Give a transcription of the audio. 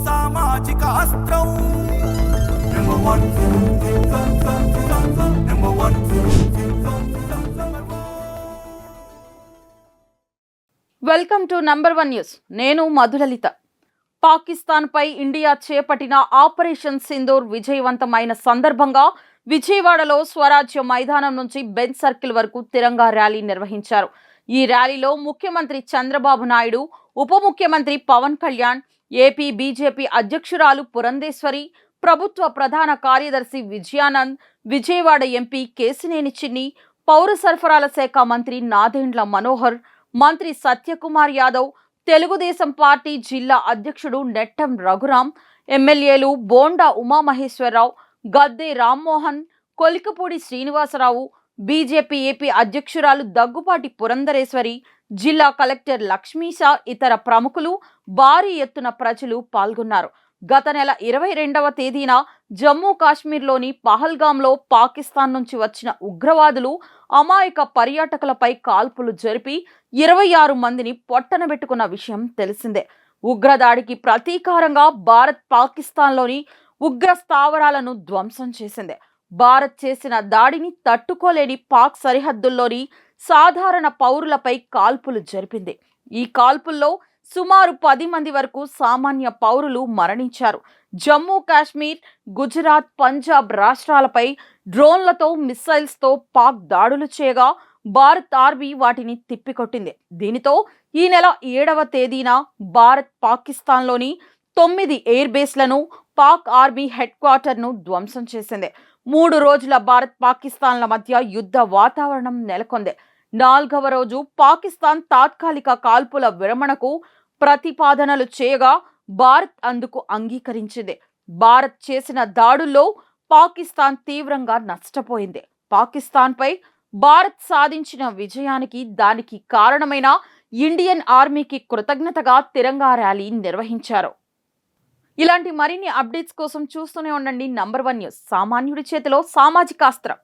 సామాజిక అస్త్రం welcome to number 1 news. నేను మధులలిత. పాకిస్తాన్పై ఇండియా చేపట్టిన ఆపరేషన్ సింధూర్ విజయవంతమైన సందర్భంగా విజయవాడలో స్వరాజ్య మైదానం నుంచి బెంచ్ సర్కిల్ వరకు తిరంగా ర్యాలీ నిర్వహించారు. ఈ ర్యాలీలో ముఖ్యమంత్రి చంద్రబాబు నాయుడు, ఉప ముఖ్యమంత్రి పవన్ కళ్యాణ్, ఏపీ బీజేపీ అధ్యక్షురాలు పురంధేశ్వరి, ప్రభుత్వ ప్రధాన కార్యదర్శి విజయానంద్, విజయవాడ ఎంపీ కేశినేని చిన్ని, పౌర సరఫరాల శాఖ మంత్రి నాదెండ్ల మనోహర్, మంత్రి సత్యకుమార్ యాదవ్, తెలుగుదేశం పార్టీ జిల్లా అధ్యక్షుడు నెట్టం రఘురాం, ఎమ్మెల్యేలు బోండా ఉమామహేశ్వరరావు, గద్దె రామ్మోహన్, కొలికపూడి శ్రీనివాసరావు, బీజేపీ ఏపీ అధ్యక్షురాలు దగ్గుపాటి పురంధరేశ్వరి, జిల్లా కలెక్టర్ లక్ష్మీశ, ఇతర ప్రముఖులు, భారీ ఎత్తున ప్రజలు పాల్గొన్నారు. గత నెల 22వ తేదీన జమ్మూ కాశ్మీర్లోని పహల్గాంలో పాకిస్తాన్ నుంచి వచ్చిన ఉగ్రవాదులు అమాయక పర్యాటకులపై కాల్పులు జరిపి 26 మందిని పొట్టనబెట్టుకున్న విషయం తెలిసిందే. ఉగ్రదాడికి ప్రతీకారంగా భారత్ పాకిస్తాన్లోని ఉగ్ర స్థావరాలను ధ్వంసం చేసింది. భారత్ చేసిన దాడిని తట్టుకోలేని పాక్ సరిహద్దుల్లోని సాధారణ పౌరులపై కాల్పులు జరిపింది. ఈ కాల్పుల్లో సుమారు 10 మంది వరకు సామాన్య పౌరులు మరణించారు. జమ్మూ కాశ్మీర్, గుజరాత్, పంజాబ్ రాష్ట్రాలపై డ్రోన్లతో, మిస్సైల్స్తో పాక్ దాడులు చేయగా భారత్ ఆర్మీ వాటిని తిప్పికొట్టింది. దీనితో ఈ నెల 7వ తేదీన భారత్ పాకిస్తాన్లోని 9 ఎయిర్ బేస్లను, పాక్ ఆర్మీ హెడ్ క్వార్టర్ను ధ్వంసం చేసింది. 3 రోజుల భారత్ పాకిస్తాన్ల మధ్య యుద్ధ వాతావరణం నెలకొంది. 4వ రోజు పాకిస్తాన్ తాత్కాలిక కాల్పుల విరమణకు ప్రతిపాదనలు చేయగా భారత్ అందుకు అంగీకరించింది. భారత్ చేసిన దాడుల్లో పాకిస్తాన్ తీవ్రంగా నష్టపోయింది. పాకిస్తాన్పై భారత్ సాధించిన విజయానికి, దానికి కారణమైన ఇండియన్ ఆర్మీకి కృతజ్ఞతగా తిరంగా ర్యాలీ నిర్వహించారు. ఇలాంటి మరిన్ని అప్డేట్స్ కోసం చూస్తూనే ఉండండి నంబర్ 1 న్యూస్. సామాన్యుడి చేతిలో సామాజిక అస్త్రం.